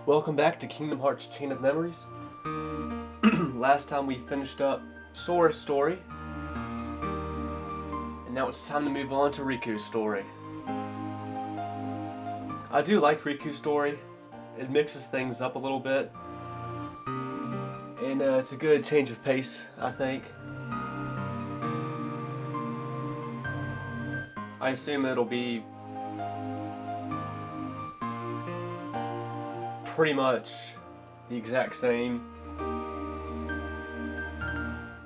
Welcome back to Kingdom Hearts Chain of Memories. Last time we finished up Sora's story, and now it's time to move on to Riku's story. I do like Riku's story. It mixes things up a little bit, and it's a good change of pace, I think. I assume it'll be pretty much the exact same,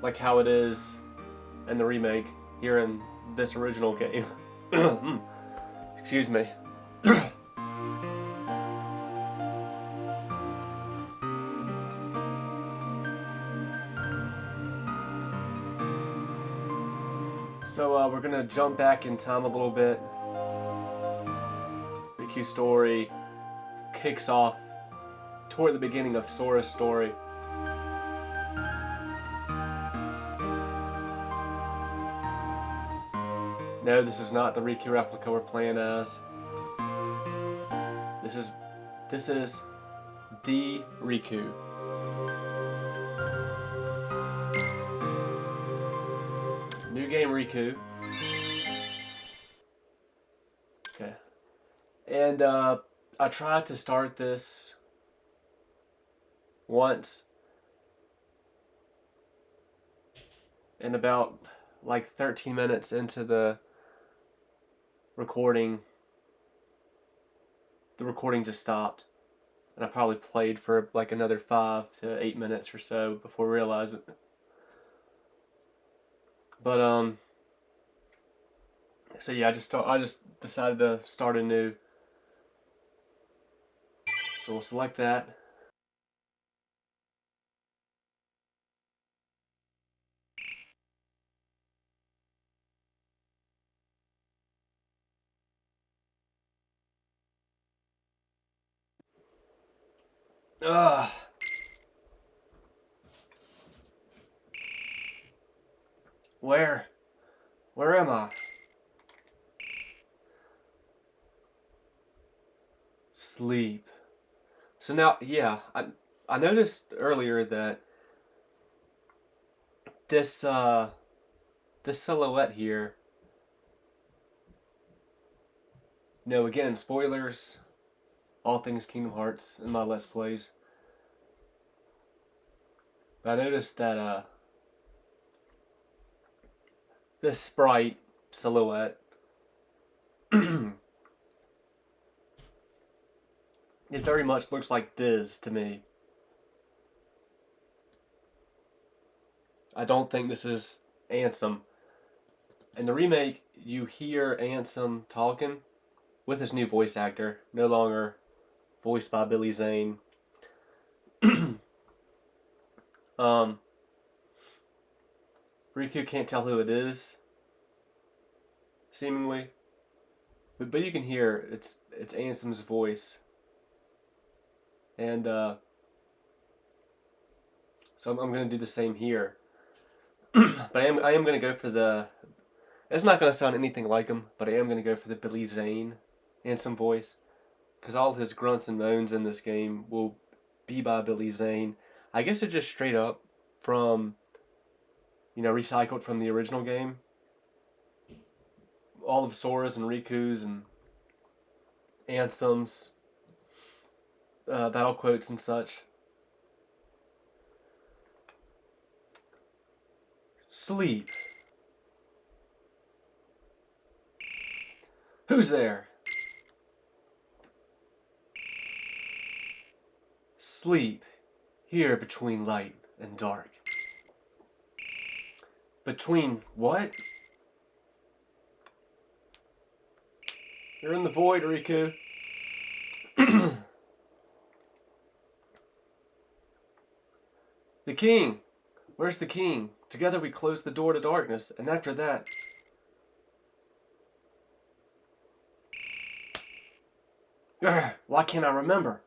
like how it is in the remake here in this original game. Excuse me. So we're gonna jump back in time a little bit. Riku's story kicks off toward the beginning of Sora's story. No, this is not the Riku replica we're playing as. This is the Riku. New game Riku. Okay. And I tried to start this once, and about like 13 minutes into the recording just stopped, and I probably played for like another 5 to 8 minutes or so before realizing it. But so yeah, I just decided to start anew. So we'll select that. Ugh. Where am I? Sleep. So now, yeah, I noticed earlier that this silhouette here. No, again, spoilers. All things Kingdom Hearts in my Let's Plays. But I noticed that this sprite silhouette it very much looks like Diz to me. I don't think this is Ansem. In the remake, you hear Ansem talking with his new voice actor, no longer voiced by Billy Zane. Riku can't tell who it is, seemingly, but you can hear it's Ansem's voice, and so I'm gonna do the same here. But I am gonna go for the. It's not gonna sound anything like him, but I am gonna go for the Billy Zane Ansem voice, because all his grunts and moans in this game will be by Billy Zane. I guess it's just straight up from, recycled from the original game. All of Sora's and Riku's and Ansem's battle quotes and such. Sleep. Who's there? Sleep. Here between light and dark. Between what? You're in the void, Riku. The king. Where's the king? Together we close the door to darkness, and after that... Why can't I remember?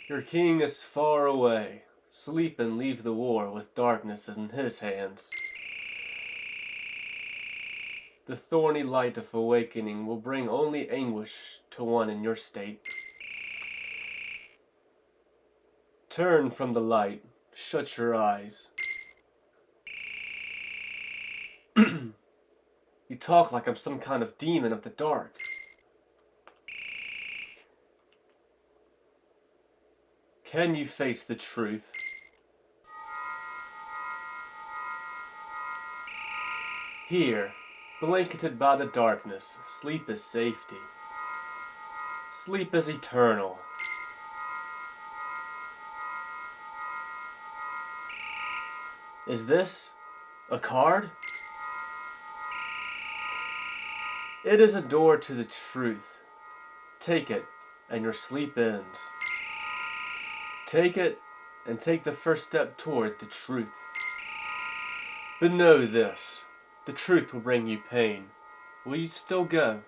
Your king is far away. Sleep and leave the war with darkness in his hands. The thorny light of awakening will bring only anguish to one in your state. Turn from the light, shut your eyes. You talk like I'm some kind of demon of the dark. Can you face the truth? Here, blanketed by the darkness, sleep is safety. Sleep is eternal. Is this a card? It is a door to the truth. Take it, and your sleep ends. Take it, and take the first step toward the truth. But know this, the truth will bring you pain. Will you still go?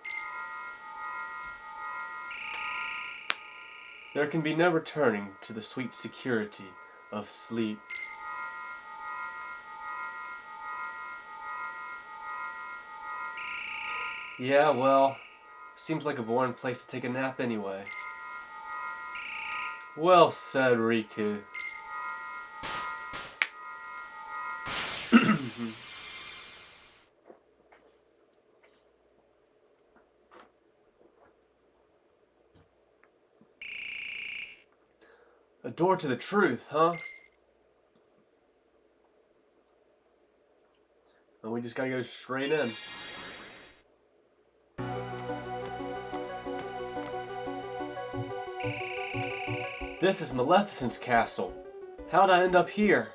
There can be no returning to the sweet security of sleep. Yeah, well, seems like a boring place to take a nap anyway. Well said, Riku. A door to the truth, huh? And we just gotta go straight in. This is Maleficent's castle. How'd I end up here?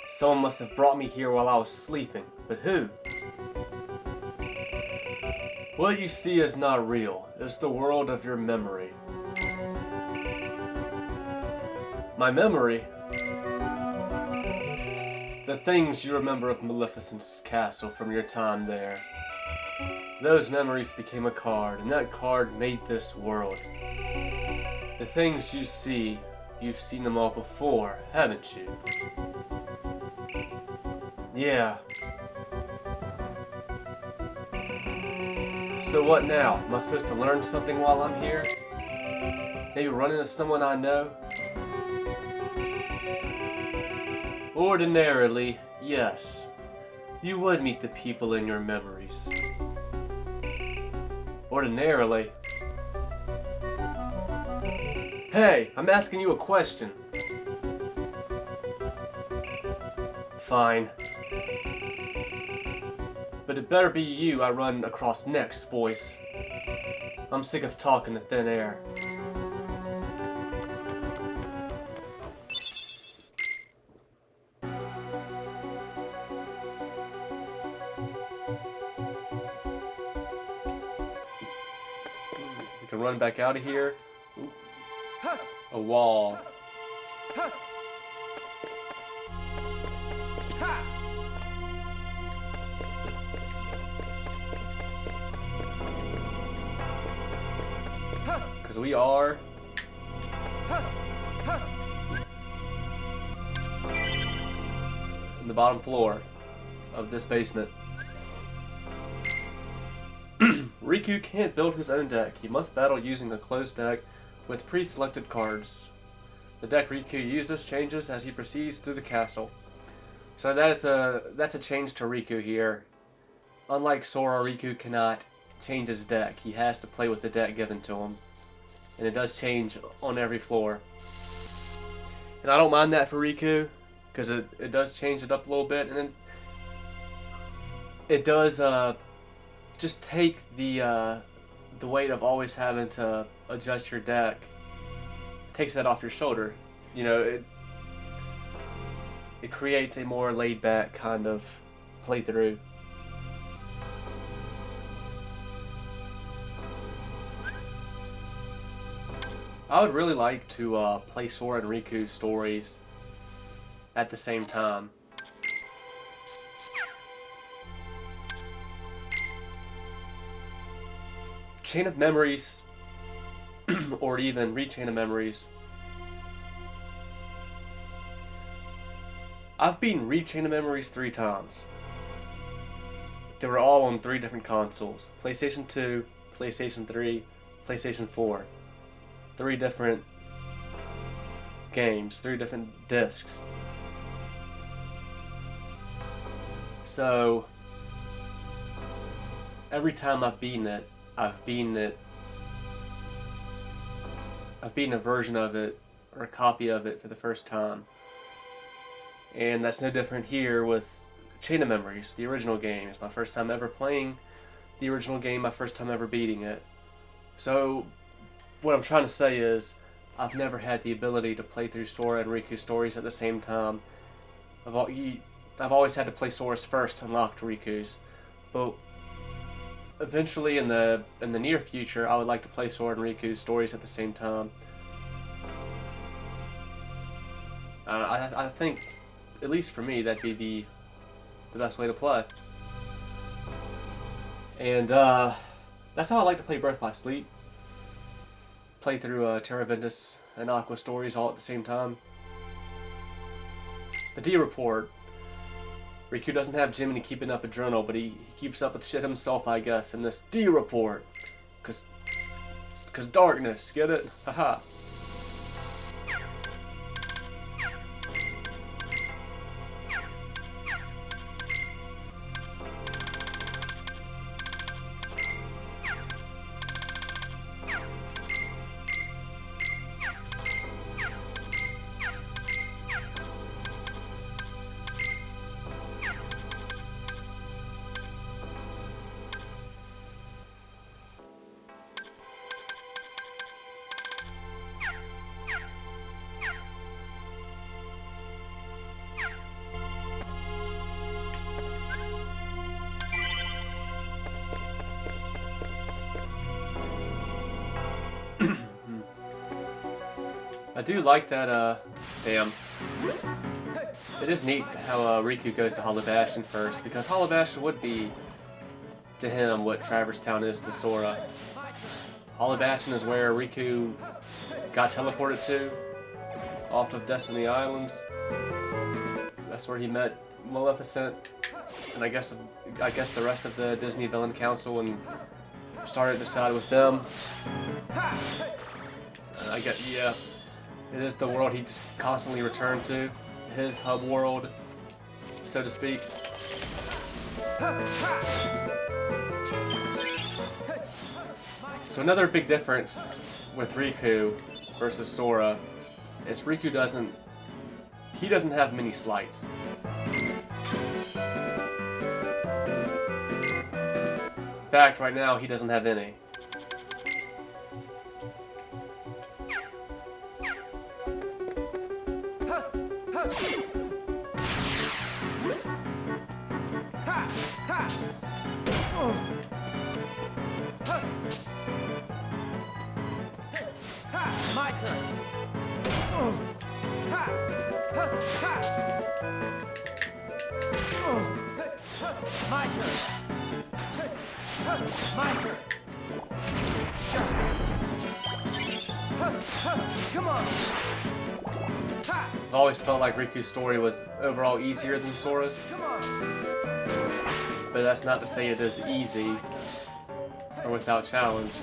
Someone must have brought me here while I was sleeping, but who? What you see is not real. It's the world of your memory. My memory? The things you remember of Maleficent's castle from your time there. Those memories became a card, and that card made this world. The things you see, you've seen them all before, haven't you? Yeah. So what now? Am I supposed to learn something while I'm here? Maybe run into someone I know? Ordinarily, yes. You would meet the people in your memories. Ordinarily. Hey, I'm asking you a question. Fine. But it better be you I run across next, voice. I'm sick of talking to thin air. We can run back out of here. Ooh. A wall. Because we are in the bottom floor of this basement. Riku can't build his own deck. He must battle using a closed deck with pre-selected cards. The deck Riku uses changes as he proceeds through the castle. So that's a change to Riku here. Unlike Sora, Riku cannot change his deck. He has to play with the deck given to him. And it does change on every floor. And I don't mind that for Riku, because it does change it up a little bit, and it does just take the weight of always having to adjust your deck. Takes that off your shoulder. You know, it creates a more laid back kind of playthrough. I would really like to play Sora and Riku's stories at the same time. Chain of Memories, or even Rechain of Memories. I've beaten Chain of Memories 3 times. They were all on 3 different consoles. PlayStation 2, PlayStation 3, PlayStation 4. 3 different games, 3 different discs. So, every time I've beaten it, I've beaten a version of it, or a copy of it for the first time. And that's no different here with Chain of Memories, the original game. It's my first time ever playing the original game, my first time ever beating it. So, what I'm trying to say is, I've never had the ability to play through Sora and Riku's stories at the same time. I've always had to play Sora's first to unlock Riku's. But eventually, in the near future, I would like to play Sora and Riku's stories at the same time. I think, at least for me, that'd be the best way to play. And that's how I like to play Birth by Sleep. Play through Terra Ventus and Aqua stories all at the same time. The D report. Riku doesn't have Jiminy keeping up a journal, but he keeps up with shit himself, I guess, in this D report. Cause darkness, get it? Haha. I do like that, damn. It is neat how Riku goes to Hollow Bastion first, because Hollow Bastion would be, to him, what Traverse Town is to Sora. Hollow Bastion is where Riku got teleported to, off of Destiny Islands. That's where he met Maleficent, and I guess the rest of the Disney Villain Council, and started to side with them. Yeah. It is the world he just constantly returned to. His hub world, so to speak. So another big difference with Riku versus Sora is Riku doesn't have many slights. In fact, right now he doesn't have any. My turn. My turn. My turn. Come on. I've always felt like Riku's story was overall easier than Sora's. But that's not to say it is easy or without challenge.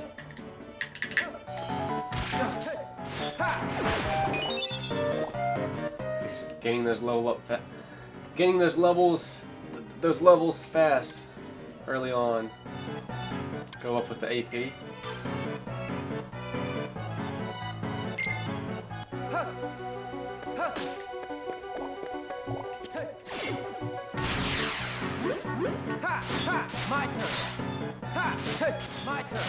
He's gaining those levels fast early on. Go up with the AP. My turn. My turn. My turn.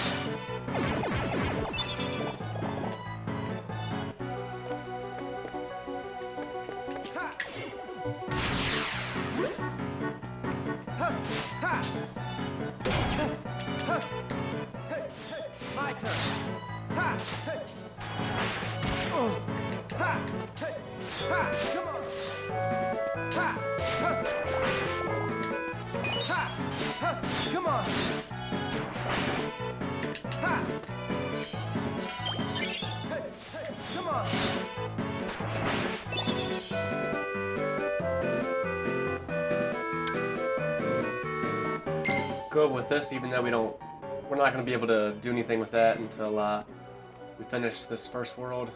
Come on. Come on. Come on. go with this, even though we're not going to be able to do anything with that until we finish this first world.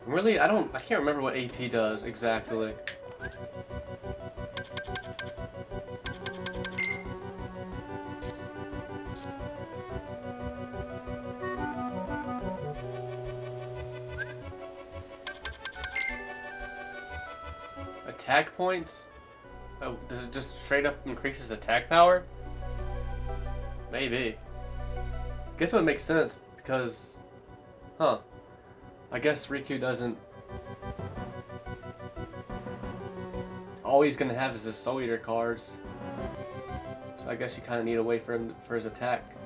Really, I can't remember what AP does exactly. Attack points? Oh, does it just straight up increase his attack power? Maybe. Guess it would make sense because, huh? I guess Riku doesn't. All he's gonna have is his Soul Eater cards. So I guess you kind of need a way for him for his attack.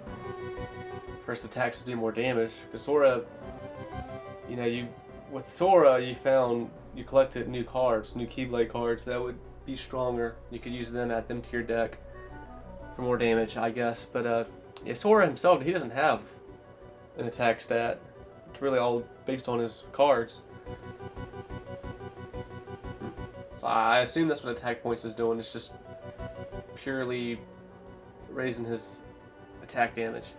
For his attacks to do more damage. Because Sora, you know, with Sora you collected new cards, new Keyblade cards that would be stronger. You could use them, add them to your deck for more damage, I guess. But yeah, Sora himself, he doesn't have an attack stat. It's really all based on his cards. So I assume that's what attack points is doing. It's just purely raising his attack damage.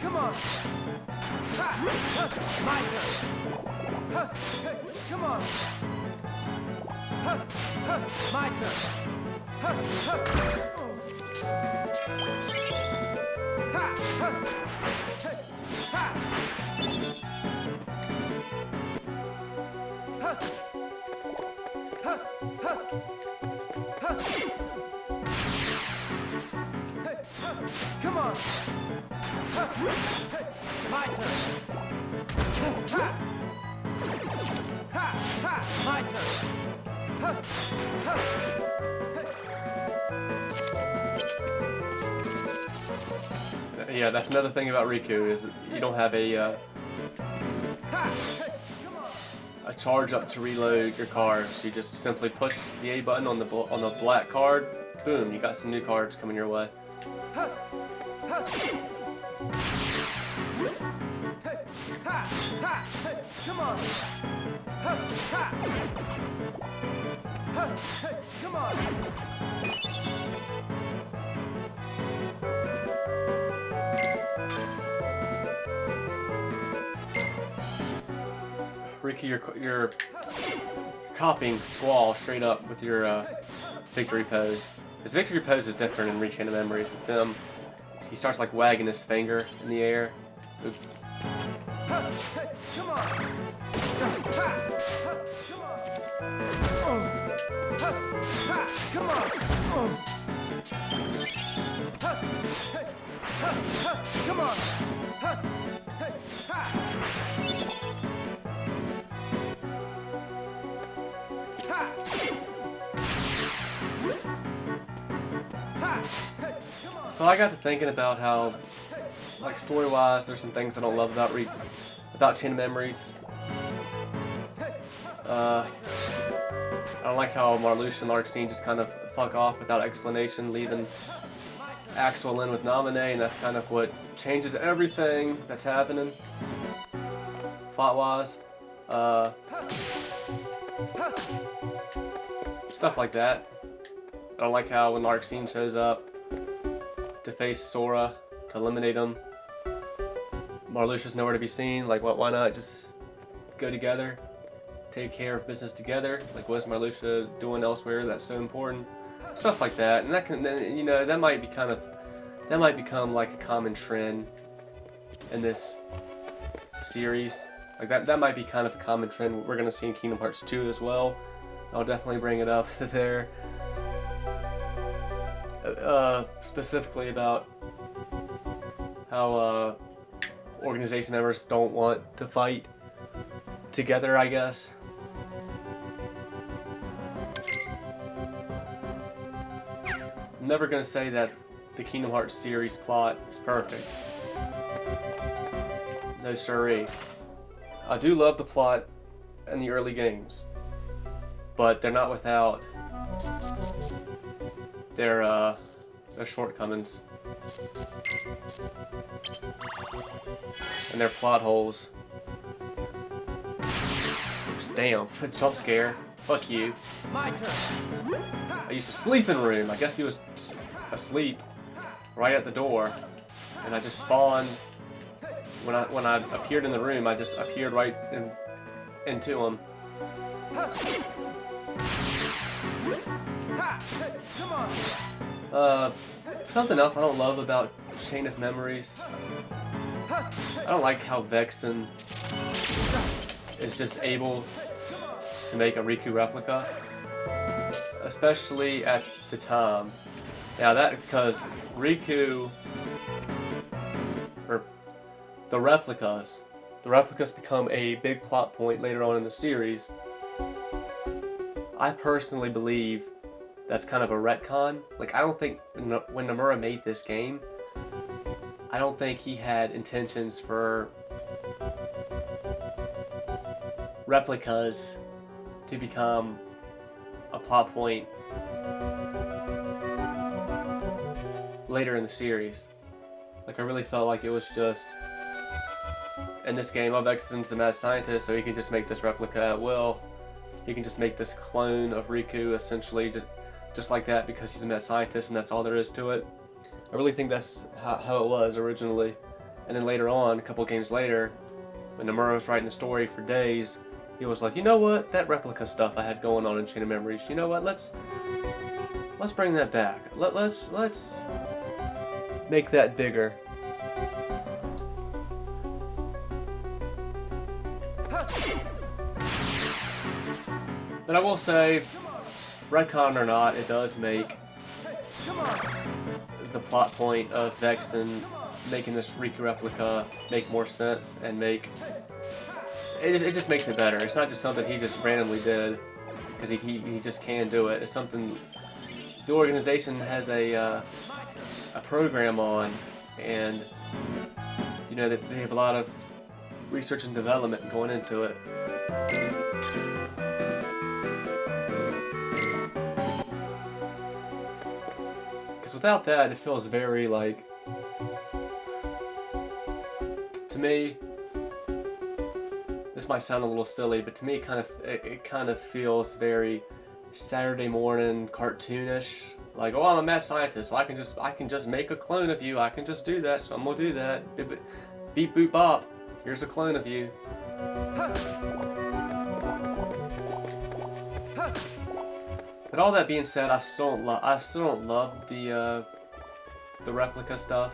Come on. My turn. Come on. My Come on. My turn. My turn. Yeah, that's another thing about Riku is you don't have a charge up to reload your cards. You just simply push the A button on the black card. Boom, you got some new cards coming your way. Come on. Come on. Ricky, you're copying Squall straight up with your victory pose. His victory pose is different in Reach Into Memories. It's he starts like wagging his finger in the air. Come on. Come on. Come on. So I got to thinking about how, like story-wise, there's some things I don't love about Chain of Memories. I don't like how Marluxia and Larxene just kind of fuck off without explanation, leaving Axel in with Naminé, and that's kind of what changes everything that's happening plot-wise. Stuff like that. I don't like how when Larxene shows up to face Sora, to eliminate him, Marluxia's nowhere to be seen. Like, why not just go together, take care of business together? Like, what's Marluxia doing elsewhere that's so important? Stuff like that, and that might become like a common trend in this series. Like that might be kind of a common trend we're gonna see in Kingdom Hearts 2 as well. I'll definitely bring it up there. specifically about how organization members don't want to fight together, I guess. I'm never gonna say that the Kingdom Hearts series plot is perfect. No siree. I do love the plot in the early games, but they're not without their shortcomings and their plot holes. Damn, jump scare. Fuck you. My turn. I used to sleep in a room. I guess he was asleep right at the door, and I just spawned. When I appeared in the room, I just appeared right into him. Come on. Something else I don't love about Chain of Memories. I don't like how Vexen is just able to make a Riku replica, especially at the time. Now that because Riku, or the replicas become a big plot point later on in the series. I personally believe that's kind of a retcon. Like, I don't think when Nomura made this game, I don't think he had intentions for replicas to become a plot point later in the series. Like, I really felt like it was just, in this game, Vexen's the mad scientist, so he can just make this replica at will. He can just make this clone of Riku, essentially, just like that, because he's a mad scientist, and that's all there is to it. I really think that's how it was originally. And then later on, a couple games later, when Nomura was writing the story for days, he was like, you know what, that replica stuff I had going on in Chain of Memories, you know what, let's bring that back. Let's make that bigger. But I will say, retcon or not, it does make the plot point of Vexen making this Riku replica make more sense and make it just makes it better. It's not just something he just randomly did because he just can do it. It's something the organization has a program on, and you know they have a lot of research and development going into it. Because without that, it feels very like, to me, this might sound a little silly, but to me, it kind of feels very Saturday morning cartoonish. Like, oh, I'm a mad scientist, so I can just make a clone of you. I can just do that, so I'm gonna do that. Beep boop bop. Here's a clone of you. But all that being said, I still don't love the replica stuff.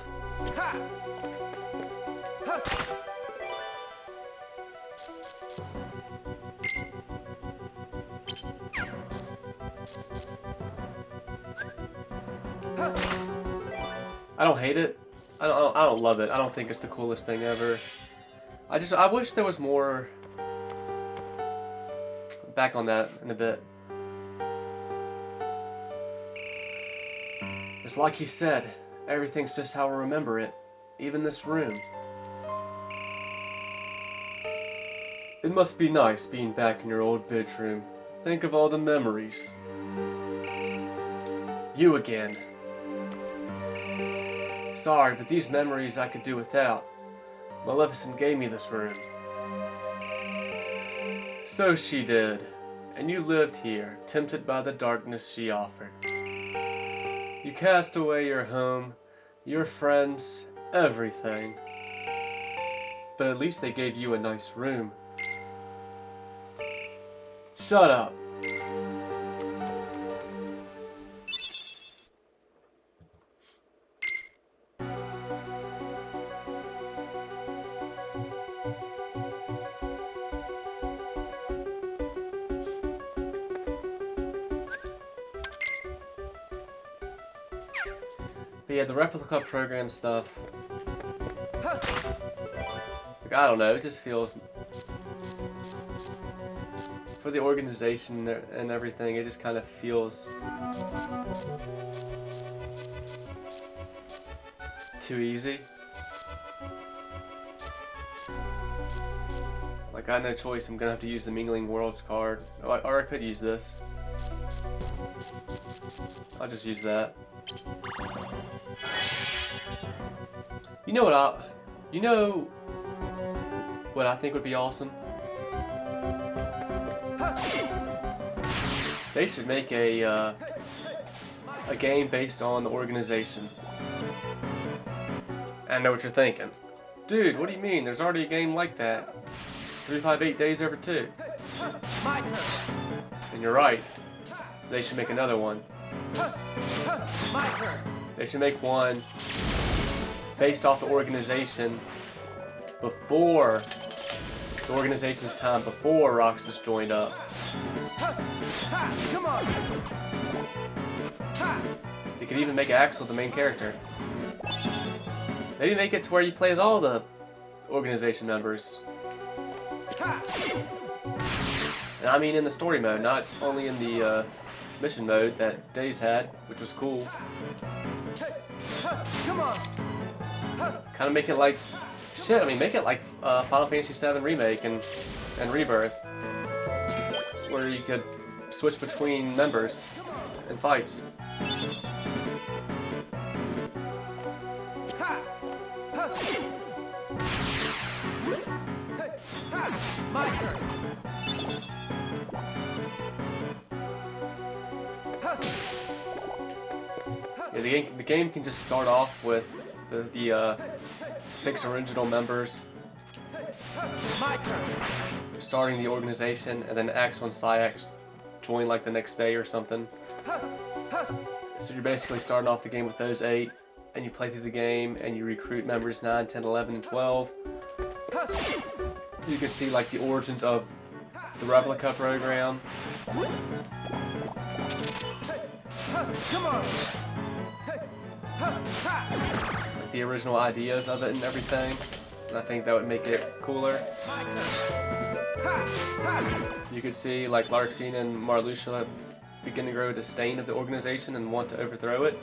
I don't hate it. I don't love it. I don't think it's the coolest thing ever. I wish there was more. Back on that in a bit. It's like he said, everything's just how I remember it, even this room. It must be nice being back in your old bedroom. Think of all the memories. You again. Sorry, but these memories I could do without. Maleficent gave me this room. So she did, and you lived here, tempted by the darkness she offered. You cast away your home, your friends, everything. But at least they gave you a nice room. Shut up. But yeah, the replica program stuff. Like, I don't know. It just feels for the organization and everything. It just kind of feels too easy. Like, I had no choice. I'm gonna have to use the Mingling Worlds card. Or I could use this. I'll just use that. You know what I think would be awesome? They should make a game based on the organization. I know what you're thinking. Dude, what do you mean? There's already a game like that. 358 Days Over 2. And you're right. They should make another one. They should make one based off the organization before the organization's time, before Roxas joined up. They could even make Axel the main character. Maybe make it to where you play as all the organization members. And I mean in the story mode, not only in the mission mode that Days had, which was cool. Kind of make it like shit. I mean, make it like Final Fantasy VII Remake and Rebirth, where you could switch between members and fights. My turn. Yeah, the game can just start off with the 6 original members My turn. starting the organization, and then Axel and Syax join like the next day or something. So you're basically starting off the game with those 8, and you play through the game, and you recruit members 9, 10, 11, and 12. You can see like the origins of the replica program. Come on. Like the original ideas of it and everything. And I think that would make it cooler. You could see like Larxene and Marluxia begin to grow a disdain of the organization and want to overthrow it.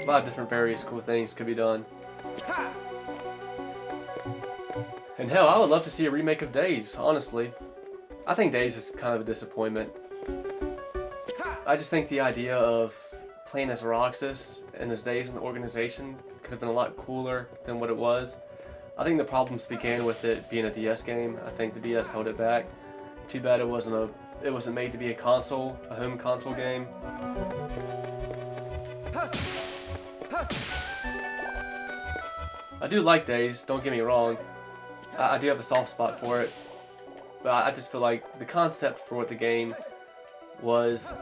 A lot of different various cool things could be done. And hell, I would love to see a remake of Days, honestly. I think Days is kind of a disappointment. I just think the idea of playing as Roxas and his days in the organization could have been a lot cooler than what it was. I think the problems began with it being a DS game. I think the DS held it back. Too bad it wasn't made to be a home console game. I do like Days, don't get me wrong. I do have a soft spot for it. But I just feel like the concept for what the game was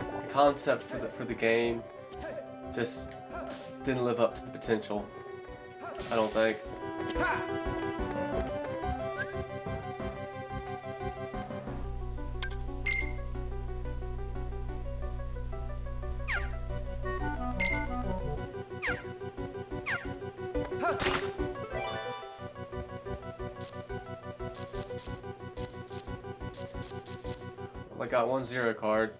the concept for the game just didn't live up to the potential. I don't think. I got 1 0 card.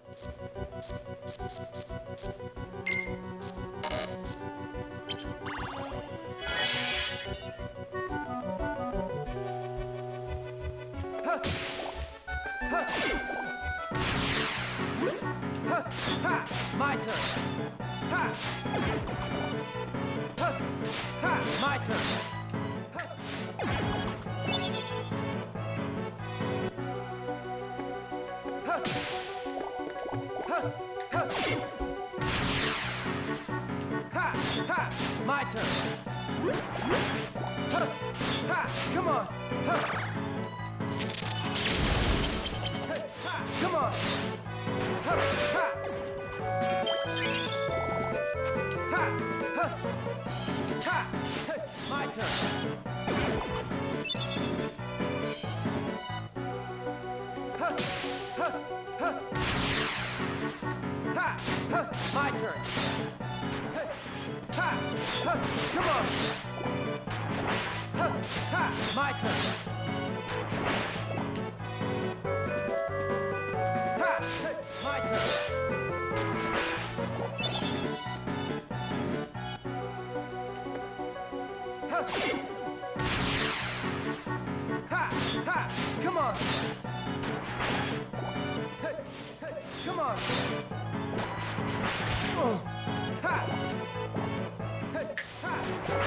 My turn. My turn. My turn. Come on. Come on. Ha! My turn. Ha! Ha! Ha! Ha! Ha! My turn. Ha! Ha! Come on. Ha! Ha! My turn. Ha! My turn. Ha! Ha! Ha! Come on. Hey, hey, come on. Oh. Ha! Hey, ha! Ha!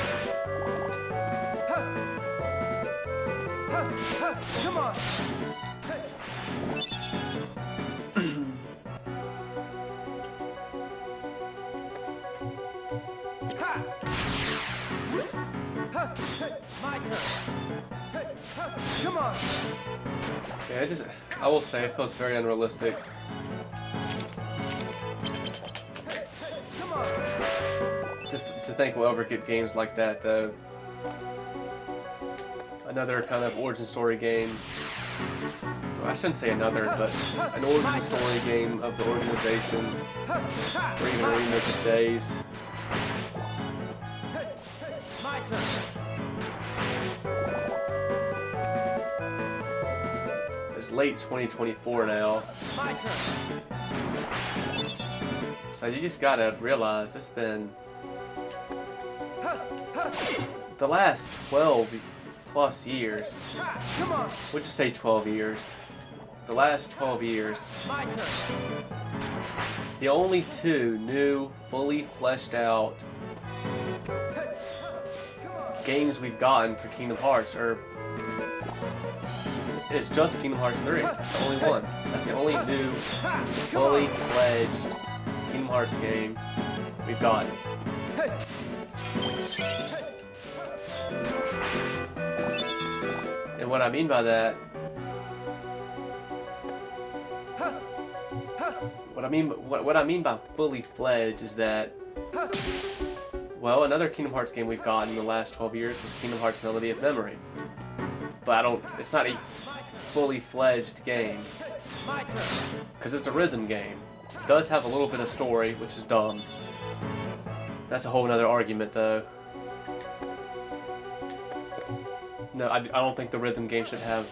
Ha! Ha! Come on. Hey. Ha! Ha! Hey, my turn. Hey, ha! Come on. Yeah, I will say it feels very unrealistic. Hey, come on. To think we'll ever get games like that, though. Another kind of origin story game. Well, I shouldn't say another, but an origin story game of the organization, or even a remake of Days. Hey, my turn. It's late 2024 now, My turn. so you just gotta realize it's been the last 12 plus years. Come on. We'll just say 12 years. The last 12 years, My turn. the only two new, fully fleshed out Come on. games we've gotten for Kingdom Hearts it's just Kingdom Hearts 3. It's the only one. That's the only new, fully fledged Kingdom Hearts game we've gotten. And what I mean by that, what I mean by fully fledged is that, well, another Kingdom Hearts game we've gotten in the last 12 years was Kingdom Hearts Melody of Memory. But it's not a fully fledged game, because it's a rhythm game. It does have a little bit of story, which is dumb. That's a whole other argument, though. No, I don't think the rhythm game should have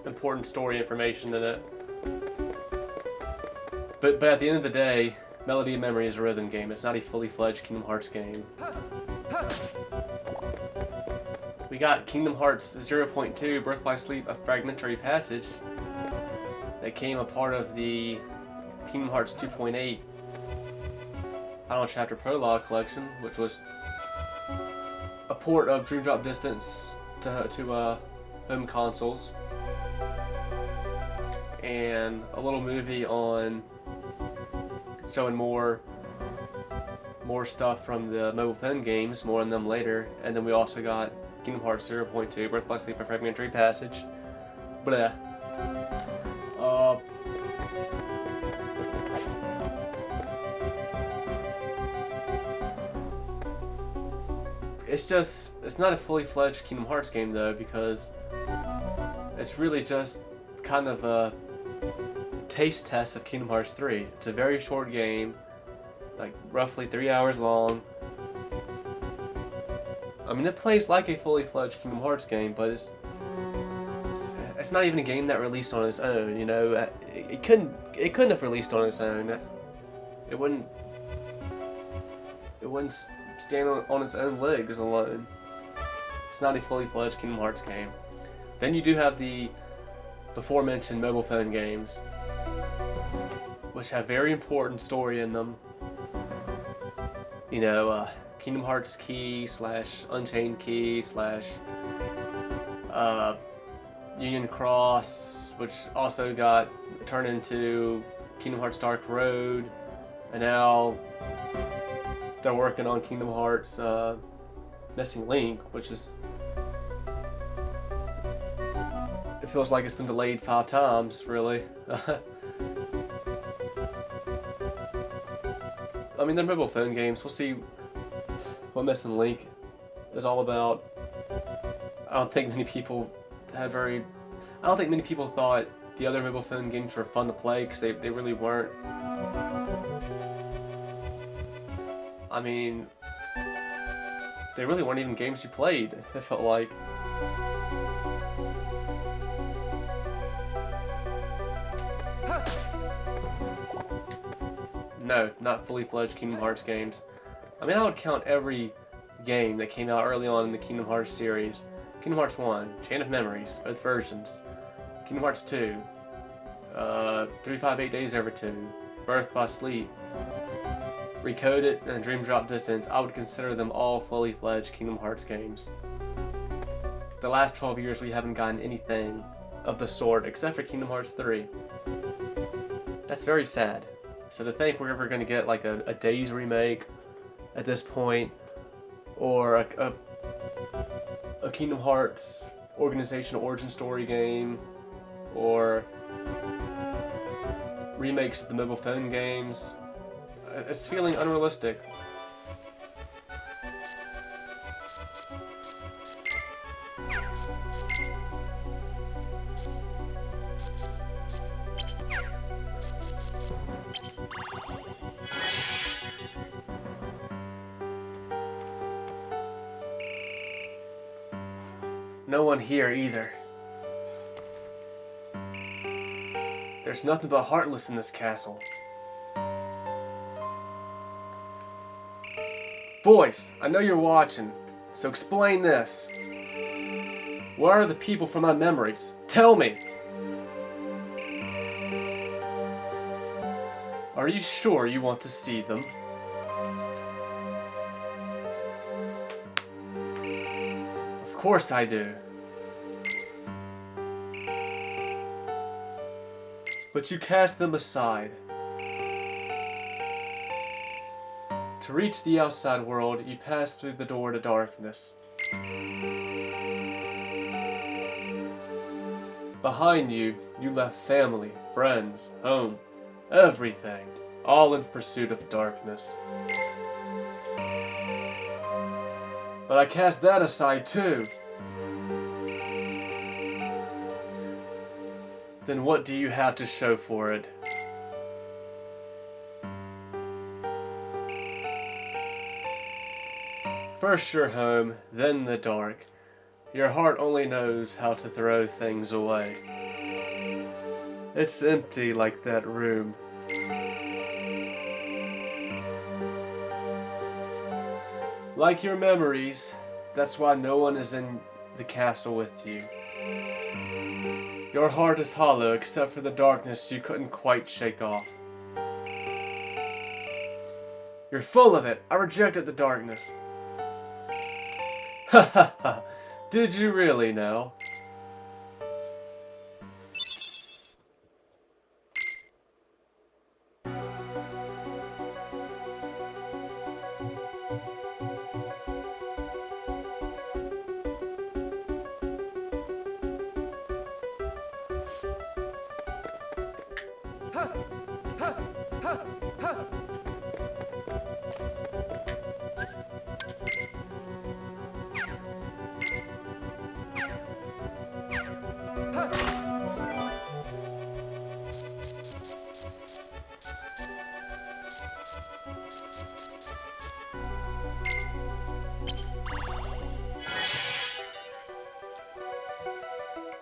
important story information in it. But at the end of the day, Melody of Memory is a rhythm game. It's not a fully fledged Kingdom Hearts game. We got Kingdom Hearts 0.2 Birth by Sleep, a fragmentary passage that came a part of the Kingdom Hearts 2.8 Final Chapter Prologue collection, which was a port of Dream Drop Distance to home consoles, and a little movie on showing more stuff from the mobile phone games, more on them later. And then we also got Kingdom Hearts 0.2 Birth by Sleep, a fragmentary passage. Blah. It's not a fully fledged Kingdom Hearts game, though, because it's really just kind of a taste test of Kingdom Hearts 3. It's a very short game, like roughly 3 hours long. I mean, it plays like a fully fledged Kingdom Hearts game, but it's not even a game that released on its own. You know, it couldn't have released on its own. It wouldn't stand on its own legs alone. It's not a fully fledged Kingdom Hearts game. Then you do have the before mentioned mobile phone games, which have very important story in them. You know, Kingdom Hearts Key / Unchained Key / Union Cross, which also got turned into Kingdom Hearts Dark Road, and now they're working on Kingdom Hearts Missing Link, which is, it feels like it's been delayed 5 times, really. I mean, they're mobile phone games. We'll see what Missing Link is all about. I don't think many people had very. I don't think many people thought the other mobile phone games were fun to play because they really weren't. I mean, they really weren't even games you played, it felt like. No, not fully fledged Kingdom Hearts games. I mean, I would count every game that came out early on in the Kingdom Hearts series. Kingdom Hearts 1, Chain of Memories, both versions. Kingdom Hearts 2, 358 Days Over 2, Birth by Sleep, Recoded, and Dream Drop Distance. I would consider them all fully fledged Kingdom Hearts games. The last 12 years we haven't gotten anything of the sort except for Kingdom Hearts 3. That's very sad. So to think we're ever going to get like a Days remake at this point, or a Kingdom Hearts organizational origin story game, or remakes of the mobile phone games, it's feeling unrealistic. No one here either. There's nothing but Heartless in this castle. Voice, I know you're watching, so explain this. Where are the people from my memories? Tell me! Are you sure you want to see them? Of course I do. But you cast them aside. To reach the outside world, you pass through the door to darkness. Behind you, you left family, friends, home, everything, all in pursuit of darkness. But I cast that aside too. Then what do you have to show for it? First your home, then the dark. Your heart only knows how to throw things away. It's empty like that room. Like your memories, that's why no one is in the castle with you. Your heart is hollow except for the darkness you couldn't quite shake off. You're full of it. I rejected the darkness. Ha ha ha. Did you really now?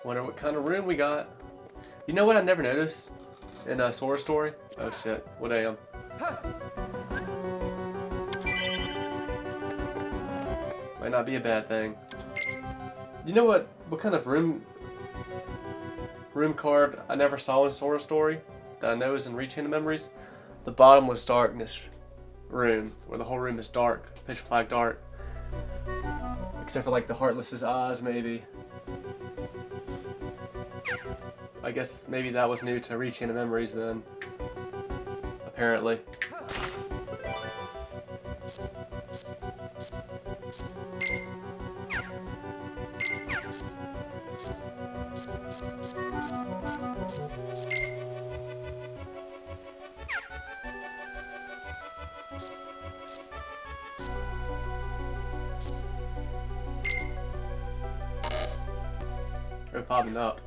Wonder what kind of room we got. You know what I never noticed in a Sora story? Oh shit, what I am. Might not be a bad thing. You know what kind of room card I never saw in Sora story that I know is in Rechain of Memories? The bottomless darkness room, where the whole room is dark, pitch black dark. Except for like the Heartless's eyes, maybe. I guess maybe that was new to Rechain of Memories then. Apparently. Or popping up.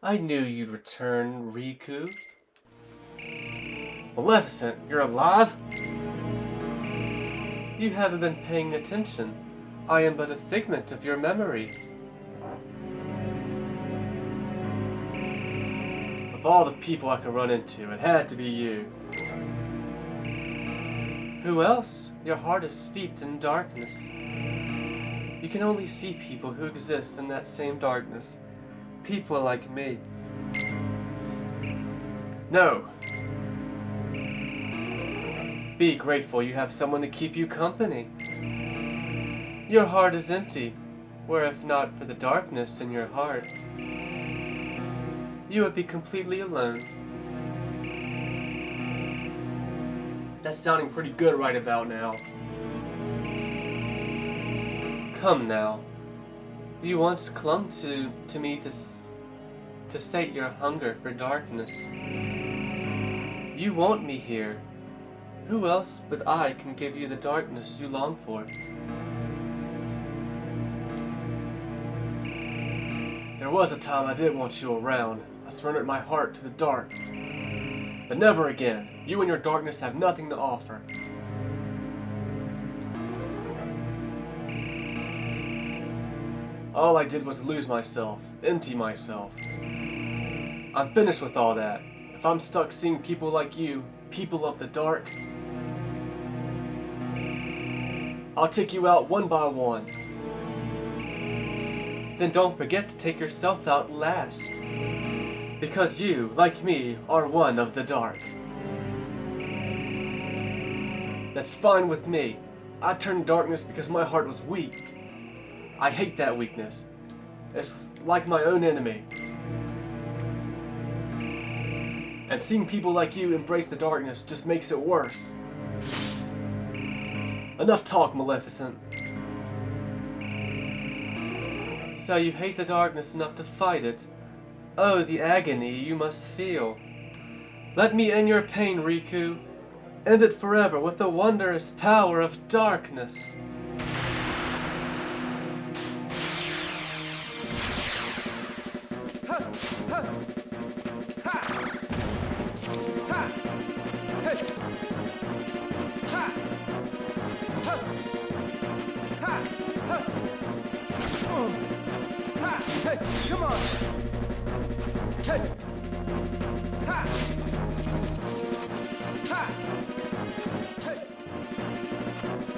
I knew you'd return, Riku. Maleficent, you're alive? You haven't been paying attention. I am but a figment of your memory. Of all the people I could run into, it had to be you. Who else? Your heart is steeped in darkness. You can only see people who exist in that same darkness. People like me. No. Be grateful you have someone to keep you company. Your heart is empty, where if not for the darkness in your heart, you would be completely alone. That's sounding pretty good right about now. Come now. You once clung to me to sate your hunger for darkness. You want me here. Who else but I can give you the darkness you long for? There was a time I did want you around. I surrendered my heart to the dark. But never again. You and your darkness have nothing to offer. All I did was lose myself, empty myself. I'm finished with all that. If I'm stuck seeing people like you, people of the dark, I'll take you out one by one. Then don't forget to take yourself out last. Because you, like me, are one of the dark. That's fine with me. I turned darkness because my heart was weak. I hate that weakness. It's like my own enemy. And seeing people like you embrace the darkness just makes it worse. Enough talk, Maleficent. So you hate the darkness enough to fight it? Oh, the agony you must feel. Let me end your pain, Riku. End it forever with the wondrous power of darkness. Come on! Hey! Ha! Ha! Hey!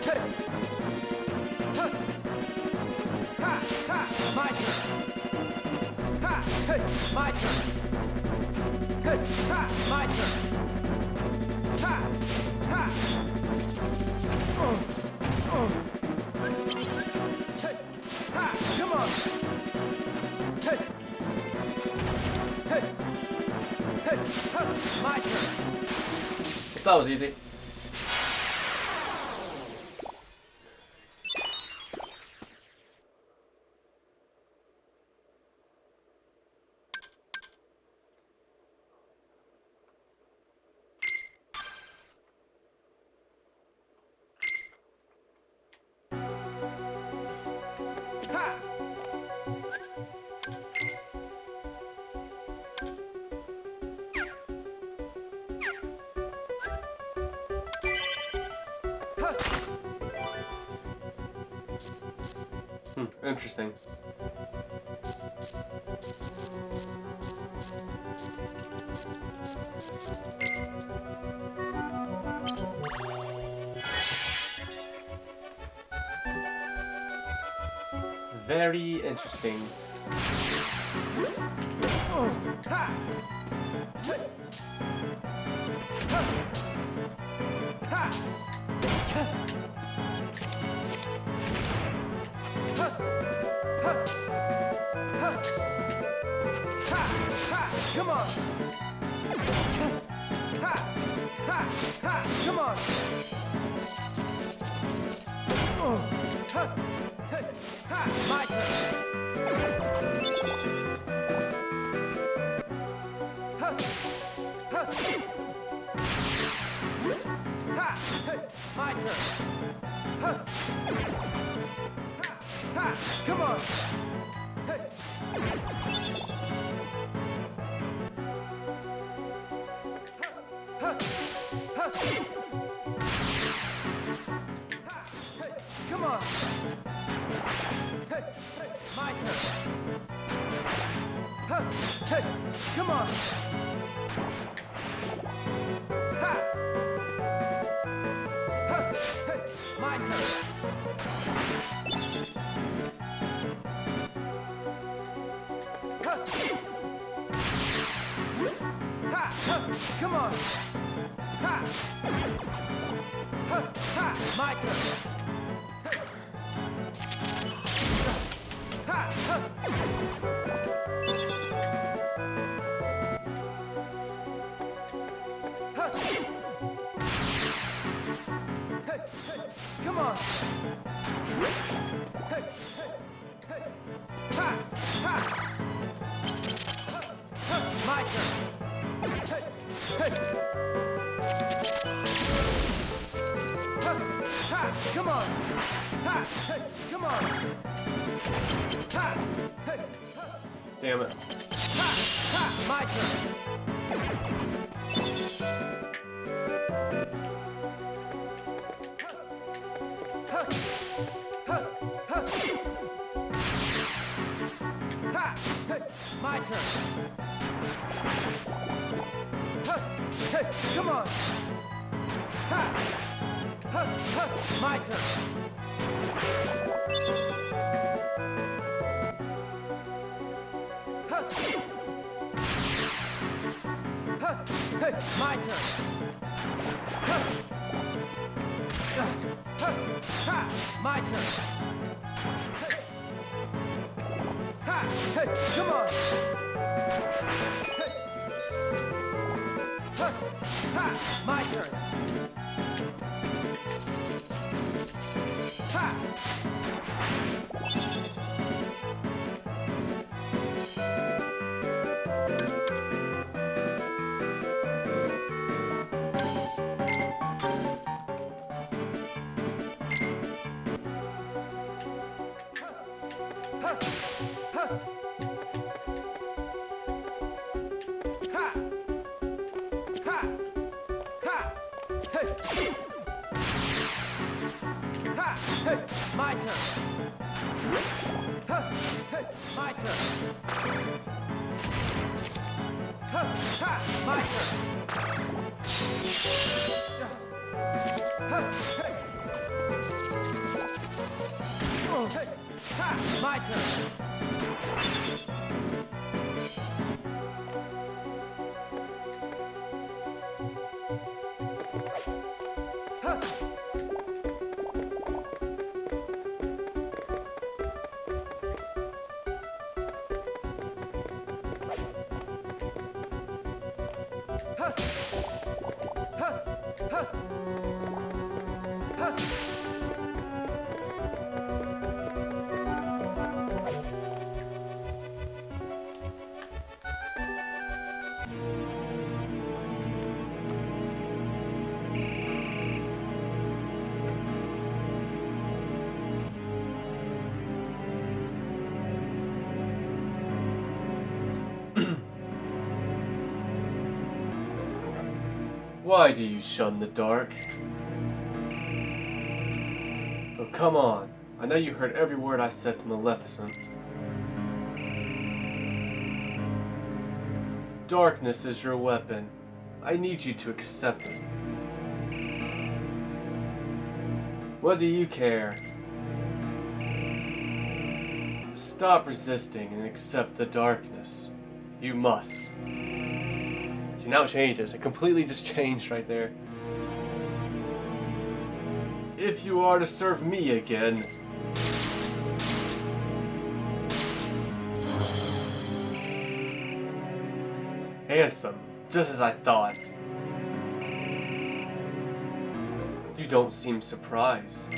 Hey! Ha! Ha! Ha! My turn! Ha! Hey! My turn! Hey! Ha! My turn! Ha! Ha! Hey! Ha! Come on! Hey! Hey! Hey! Ha! My turn! That was easy. Ha! Interesting. Very interesting. Ha! Hey! Ha! Ha! Ha! Ha! Ha! Ha! Come on! Ha! Ha! Ha! Come on! Ha! Hey! Ha! My turn! Ha! Hey, my turn. Ha! Ha! Come on. Hey. Ha! Ha! Hey, come on. Hey, hey, my turn. Ha! Hey, come on. Ha! Ha! Hey, my turn. Ha! Ha! Ha! Come on. Ha! Ha! Ha! My turn. Ha! Ha! Ha! Hey, hey, come on. Hey, hey, hey. Ha! Ha! Ha! My turn. Hey, hey. Ha! Ha! Come on. Ha! Hey, come on. Ha! Hey. Damn it. Ha! Ha! My turn. Ha! Ha! Ha! Ha! Hey, my turn. Ha! Hey, come on. Ha! Ha! Ha! My turn. Ha! Ha! Hey, my turn. Ha! Ha! Ha! My turn. Ha! Hey, come on. Hey. Ha! Ha! My turn. Ha! Ha! Ha! Ha! Ha! Ha! Hey! Ha! Hey! My turn. Ha! Hey! My turn. Ha! Ha! My turn. Ha! Hey! Oh, hey! Ha! My turn. Ha! Ha! Ha! Ha! Ha! Why do you shun the dark? Oh, come on. I know you heard every word I said to Maleficent. Darkness is your weapon. I need you to accept it. What do you care? Stop resisting and accept the darkness. You must. See, now it changes. It completely just changed right there. If you are to serve me again. Handsome, just as I thought. You don't seem surprised.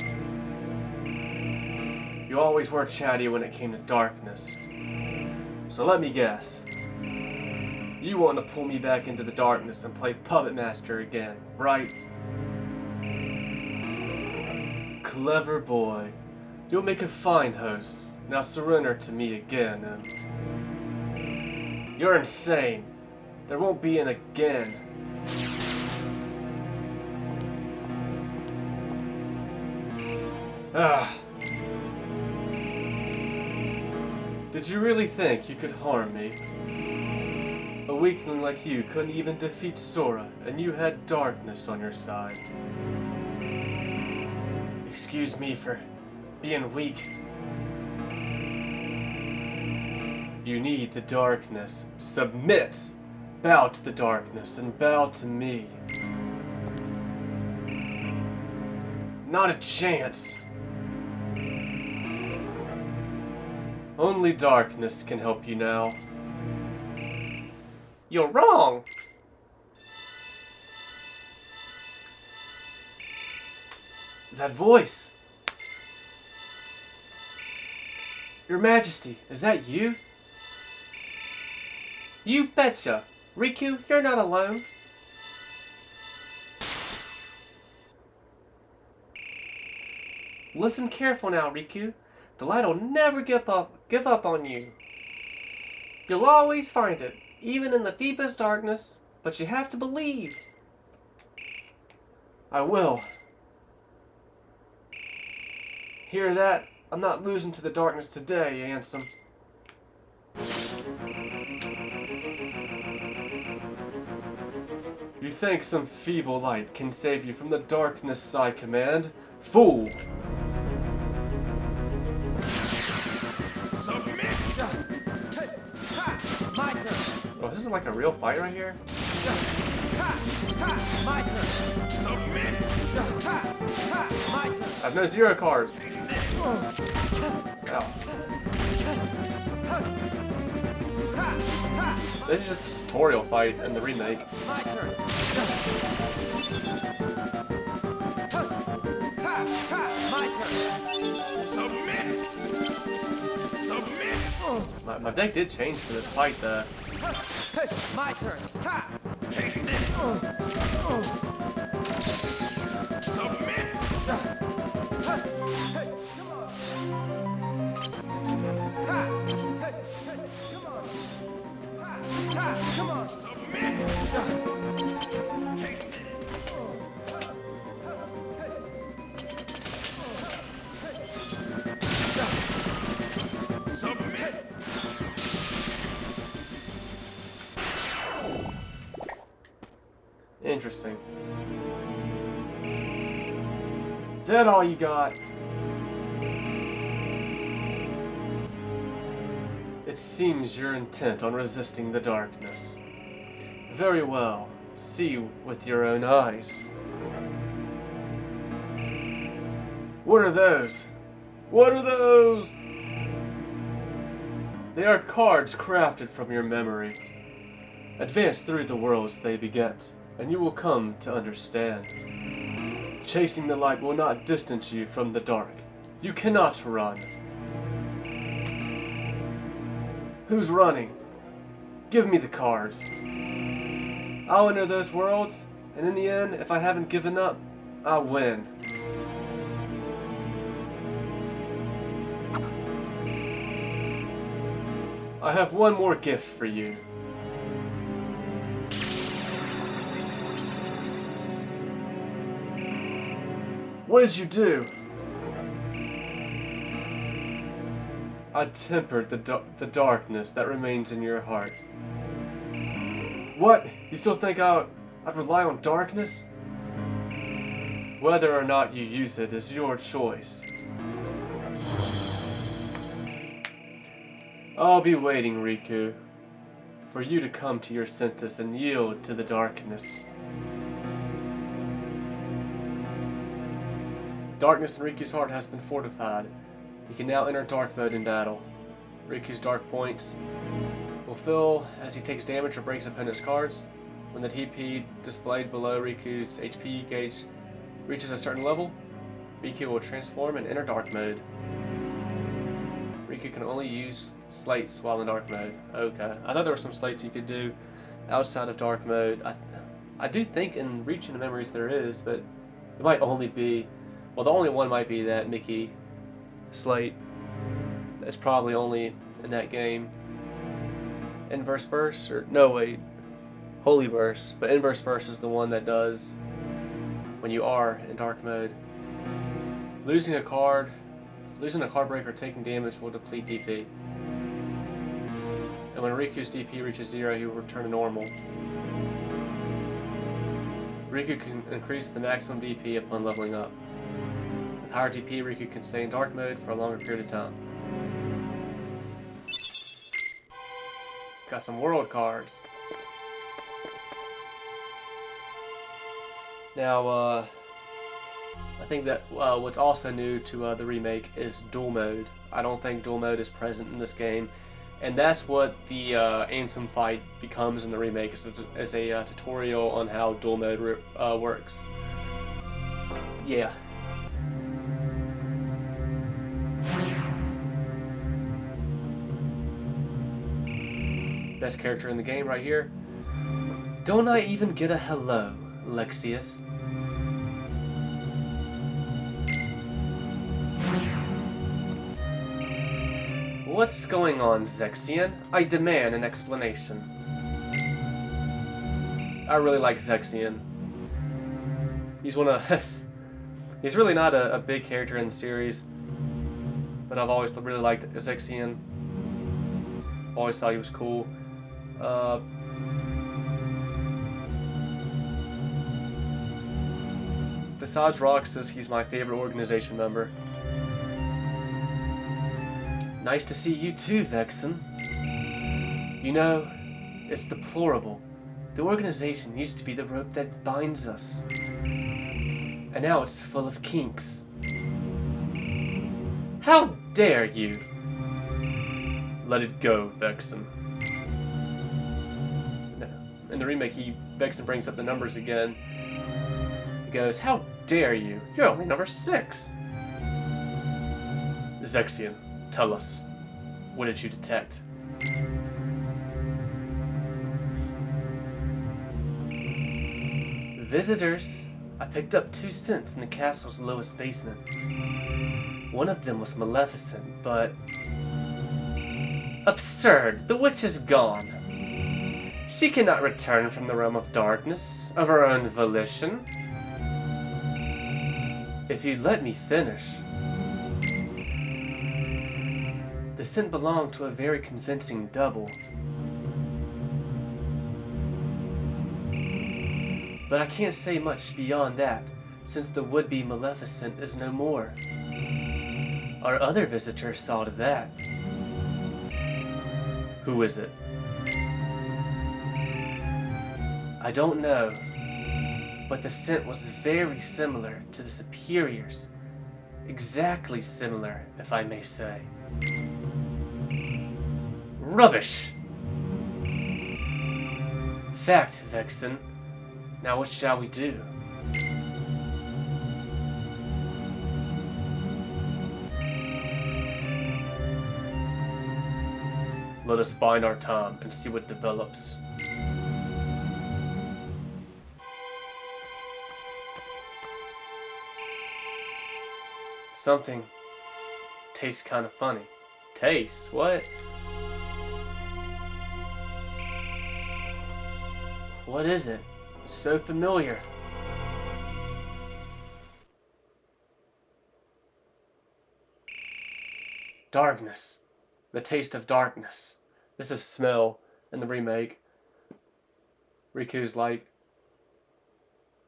You always were chatty when it came to darkness. So let me guess. You want to pull me back into the darkness and play Puppet Master again, right? Clever boy. You'll make a fine host. Now surrender to me again and... You're insane. There won't be an again. Ah. Did you really think you could harm me? A weakling like you couldn't even defeat Sora, and you had darkness on your side. Excuse me for being weak. You need the darkness. Submit! Bow to the darkness and bow to me. Not a chance. Only darkness can help you now. You're wrong! That voice! Your Majesty, is that you? You betcha! Riku, you're not alone. Listen careful now, Riku. The light will never give up on you. You'll always find it, even in the deepest darkness, but you have to believe. I will. Hear that? I'm not losing to the darkness today, Ansem. You think some feeble light can save you from the darkness I command? Fool! Oh, this is like a real fight right here? I have no zero cards. Ow. This is just a tutorial fight in the remake. My deck did change for this fight, though. My turn. Take this. Come on. Interesting. That all you got? It seems you're intent on resisting the darkness. Very well. See with your own eyes. What are those? What are those? They are cards crafted from your memory. Advance through the worlds they beget, and you will come to understand. Chasing the light will not distance you from the dark. You cannot run. Who's running? Give me the cards. I'll enter those worlds, and in the end, if I haven't given up, I'll win. I have one more gift for you. What did you do? I tempered the darkness that remains in your heart. What? You still think I'd rely on darkness? Whether or not you use it is your choice. I'll be waiting, Riku, for you to come to your senses and yield to the darkness. The darkness in Riku's heart has been fortified. He can now enter dark mode in battle. Riku's dark points will fill as he takes damage or breaks opponent's cards. When the TP displayed below Riku's HP gauge reaches a certain level, Riku will transform and enter dark mode. Riku can only use slates while in dark mode. Okay. I thought there were some slates he could do outside of dark mode. I do think in Reaching the Memories there is, but it might only be, well, the only one might be that Mickey Slate. That's probably only in that game. Inverse Burst, or no, wait, Holy Burst. But Inverse Burst is the one that does when you are in dark mode. Losing a card break or taking damage will deplete DP. And when Riku's DP reaches 0, he will return to normal. Riku can increase the maximum DP upon leveling up. With higher DP, Riku can stay in dark mode for a longer period of time. Got some world cards. Now, I think that what's also new to the remake is dual mode. I don't think dual mode is present in this game, and that's what the Ansem fight becomes in the remake, as a tutorial on how dual mode works. Yeah. Best character in the game right here. Don't I even get a hello, Lexius? What's going on, Zexion? I demand an explanation. I really like Zexion. He's one of... he's really not a big character in the series, but I've always really liked Zexion. Always thought he was cool. Besides Roxas, he's my favorite organization member. Nice to see you too, Vexen. You know, it's deplorable. The organization used to be the rope that binds us. And now it's full of kinks. How dare you! Let it go, Vexen. No. In the remake, Vexen brings up the numbers again. He goes, how dare you? You're only number 6. Zexion, tell us. What did you detect? Visitors. I picked up 2 scents in the castle's lowest basement. One of them was Maleficent, but... Absurd! The witch is gone. She cannot return from the realm of darkness of her own volition. If you'd let me finish. The scent belonged to a very convincing double. But I can't say much beyond that, since the would-be Maleficent is no more. Our other visitor saw to that. Who is it? I don't know, but the scent was very similar to the Superior's. Exactly similar, if I may say. Rubbish! Fact, Vexen. Now what shall we do? Let us bide our time and see what develops. Something tastes kind of funny. Tastes? What? What is it? It's so familiar. Darkness. The taste of darkness. This is smell in the remake. Riku's like,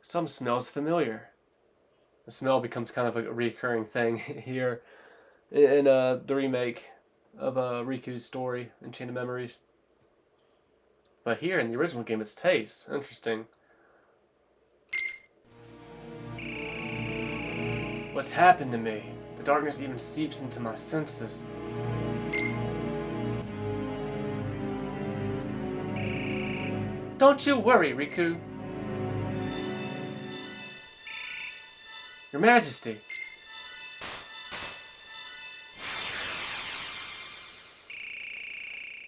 some smells familiar. The smell becomes kind of a recurring thing here in the remake of Riku's story, Enchanted Memories. But here in the original game, it's taste. Interesting. What's happened to me? The darkness even seeps into my senses. Don't you worry, Riku. Your Majesty.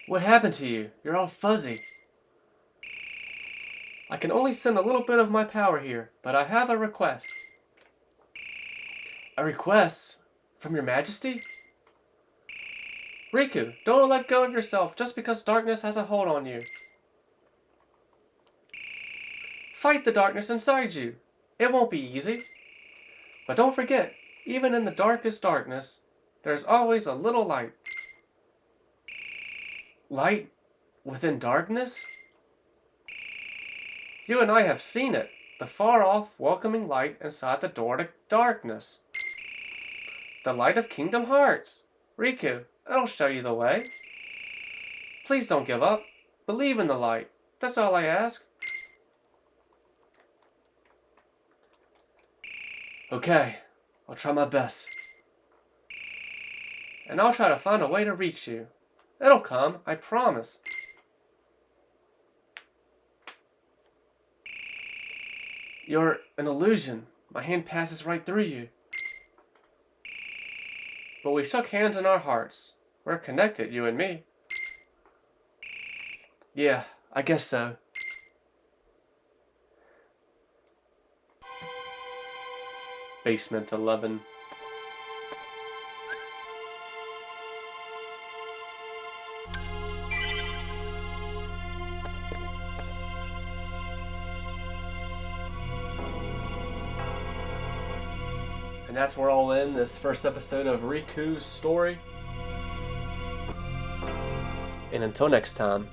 What happened to you? You're all fuzzy. I can only send a little bit of my power here, but I have a request. A request? From your majesty? Riku, don't let go of yourself just because darkness has a hold on you. Fight the darkness inside you. It won't be easy. But don't forget, even in the darkest darkness, there's always a little light. Light within darkness? You and I have seen it, the far-off, welcoming light inside the door to darkness. The light of Kingdom Hearts. Riku, it'll show you the way. Please don't give up. Believe in the light. That's all I ask. Okay, I'll try my best. And I'll try to find a way to reach you. It'll come, I promise. You're an illusion. My hand passes right through you. But we shook hands in our hearts. We're connected, you and me. Yeah, I guess so. Basement 11. And that's where I'll end this first episode of Riku's story. And until next time.